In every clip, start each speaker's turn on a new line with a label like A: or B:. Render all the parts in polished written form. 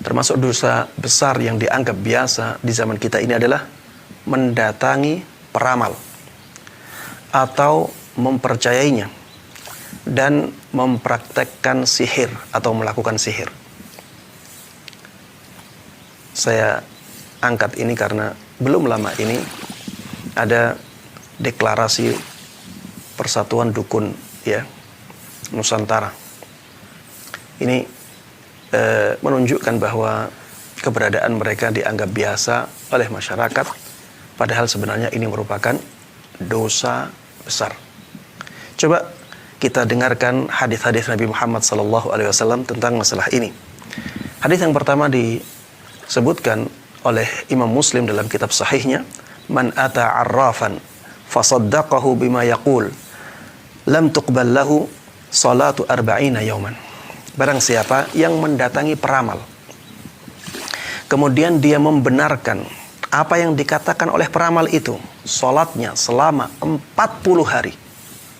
A: Termasuk dosa besar yang dianggap biasa di zaman kita ini adalah mendatangi peramal atau mempercayainya dan mempraktekkan sihir atau melakukan sihir. Saya angkat ini karena belum lama ini ada deklarasi Persatuan Dukun ya Nusantara. Ini menunjukkan bahwa keberadaan mereka dianggap biasa oleh masyarakat, padahal sebenarnya ini merupakan dosa besar. Coba kita dengarkan hadis-hadis Nabi Muhammad SAW tentang masalah ini. Hadis yang pertama disebutkan oleh Imam Muslim dalam kitab sahihnya, man ata arrafan fasaddaqahu bima yaqul lam tuqbal lahu salatu arba'ina yawman. Barang siapa yang mendatangi peramal, kemudian dia membenarkan apa yang dikatakan oleh peramal itu, salatnya selama 40 hari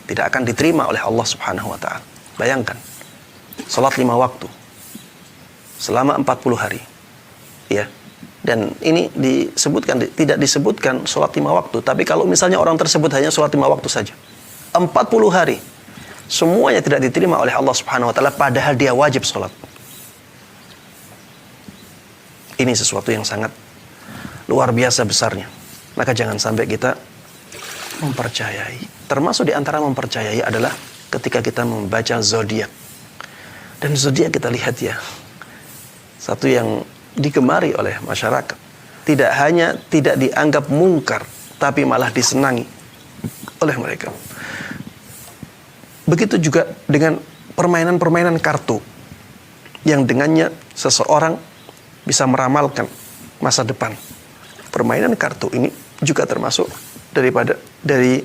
A: tidak akan diterima oleh Allah Subhanahu wa taala. Bayangkan, salat 5 waktu selama 40 hari. Ya. Dan ini disebutkan, tidak disebutkan salat 5 waktu, tapi kalau misalnya orang tersebut hanya salat 5 waktu saja, 40 hari semuanya tidak diterima oleh Allah Subhanahu wa taala, padahal dia wajib sholat. Ini sesuatu yang sangat luar biasa besarnya. Maka jangan sampai kita mempercayai. Termasuk di antara mempercayai adalah ketika kita membaca zodiak. Dan zodiak kita lihat ya, satu yang digemari oleh masyarakat. Tidak hanya tidak dianggap mungkar, tapi malah disenangi oleh mereka. Begitu juga dengan permainan-permainan kartu yang dengannya seseorang bisa meramalkan masa depan. Permainan kartu ini juga termasuk dari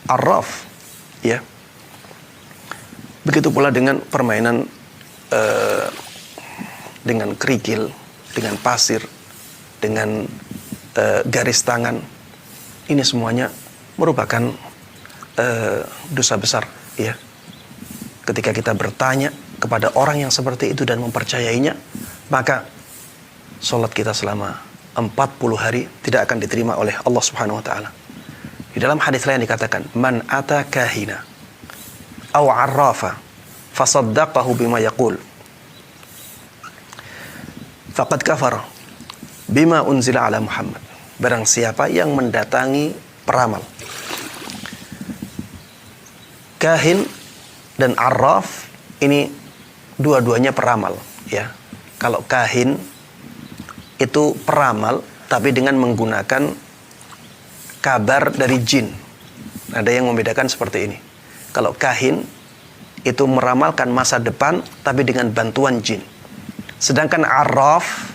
A: arraf, ya. Begitu pula dengan permainan dengan kerikil, dengan pasir, dengan garis tangan. Ini semuanya merupakan dosa besar, ya. Ketika kita bertanya kepada orang yang seperti itu dan mempercayainya, maka sholat kita selama 40 hari tidak akan diterima oleh Allah Subhanahu wa taala. Di dalam hadis lain dikatakan, man ata kahina aw arrafa fasaddaqahu bima yaqul faqad kafara bima unzila ala Muhammad. Barang siapa yang mendatangi peramal, kahin dan arraf, ini dua-duanya peramal, ya. Kalau kahin itu peramal tapi dengan menggunakan kabar dari jin. Ada yang membedakan seperti ini. Kalau kahin itu meramalkan masa depan tapi dengan bantuan jin. Sedangkan arraf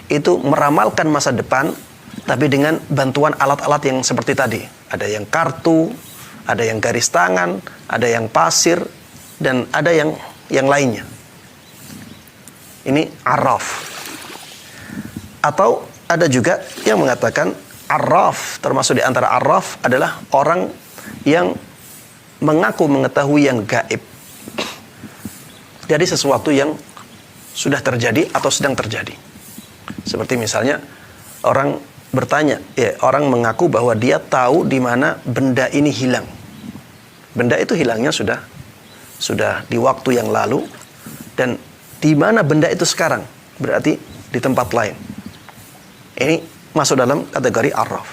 A: itu meramalkan masa depan tapi dengan bantuan alat-alat yang seperti tadi. Ada yang kartu, ada yang garis tangan, ada yang pasir, dan ada yang lainnya. Ini arraf. Atau ada juga yang mengatakan arraf, termasuk di antara arraf adalah orang yang mengaku mengetahui yang gaib. Jadi sesuatu yang sudah terjadi atau sedang terjadi. Seperti misalnya orang bertanya, ya, orang mengaku bahwa dia tahu di mana benda ini hilang. Benda itu hilangnya sudah di waktu yang lalu, dan di mana benda itu sekarang? Berarti di tempat lain. Ini masuk dalam kategori arraf.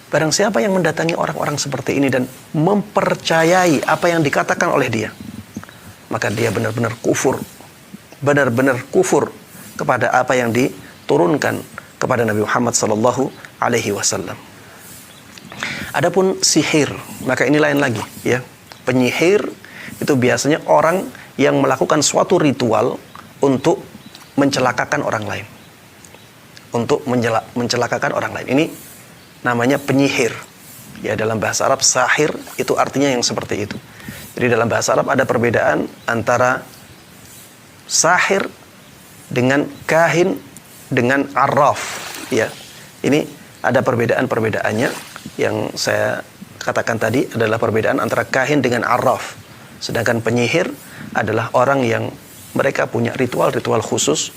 A: Barang siapa yang mendatangi orang-orang seperti ini dan mempercayai apa yang dikatakan oleh dia, maka dia benar-benar kufur. Benar-benar kufur kepada apa yang diturunkan kepada Nabi Muhammad sallallahu alaihi wasallam. Adapun sihir, maka ini lain lagi, ya. Penyihir itu biasanya orang yang melakukan suatu ritual untuk mencelakakan orang lain. Untuk mencelakakan orang lain. Ini namanya penyihir. Ya, dalam bahasa Arab sahir itu artinya yang seperti itu. Jadi dalam bahasa Arab ada perbedaan antara sahir dengan kahin dengan arraf, ya. Ini ada perbedaan-perbedaannya yang saya katakan tadi adalah perbedaan antara kahin dengan arraf. Sedangkan penyihir adalah orang yang mereka punya ritual-ritual khusus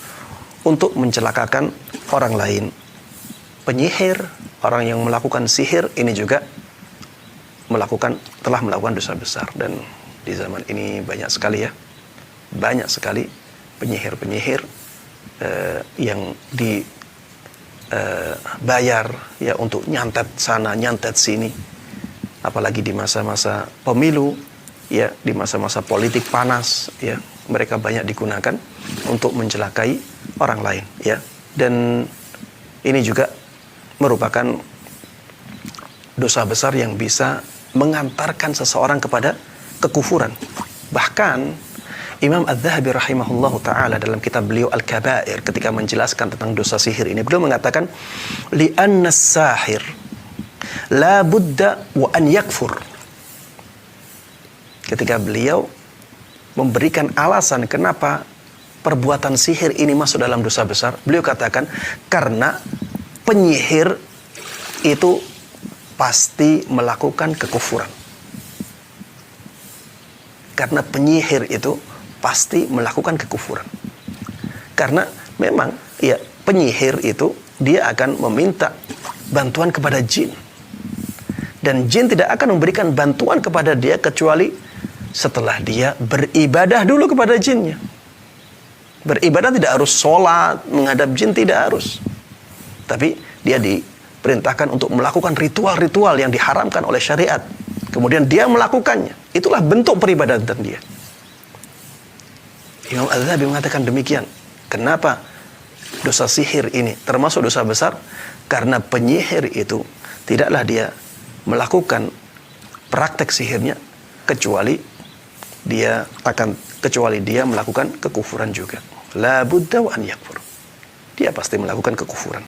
A: untuk mencelakakan orang lain. Penyihir, orang yang melakukan sihir ini juga telah melakukan dosa besar. Dan di zaman ini banyak sekali ya, banyak sekali penyihir-penyihir yang dibayar ya untuk nyantet sana, nyantet sini. Apalagi di masa-masa pemilu, ya, di masa-masa politik panas, ya, mereka banyak digunakan untuk mencelakai orang lain, ya. Dan ini juga merupakan dosa besar yang bisa mengantarkan seseorang kepada kekufuran. Bahkan Imam Az-Zahabi rahimahullahu ta'ala dalam kitab beliau Al-Kabair ketika menjelaskan tentang dosa sihir ini, beliau mengatakan li'anna as-sahir la budda wa an yakfur. Ketika beliau memberikan alasan kenapa perbuatan sihir ini masuk dalam dosa besar, beliau katakan karena penyihir itu pasti melakukan kekufuran. Karena penyihir itu pasti melakukan kekufuran. Karena memang ya, penyihir itu dia akan meminta bantuan kepada jin. Dan jin tidak akan memberikan bantuan kepada dia kecuali setelah dia beribadah dulu kepada jinnya. Beribadah tidak harus sholat, menghadap jin, tidak harus. Tapi dia diperintahkan untuk melakukan ritual-ritual yang diharamkan oleh syariat. Kemudian dia melakukannya. Itulah bentuk peribadatan dia. Imam Az-Zahabi mengatakan demikian. Kenapa dosa sihir ini termasuk dosa besar? Karena penyihir itu tidaklah dia melakukan praktek sihirnya kecuali dia melakukan kekufuran juga. La budda wa an yakfur. Dia pasti melakukan kekufuran.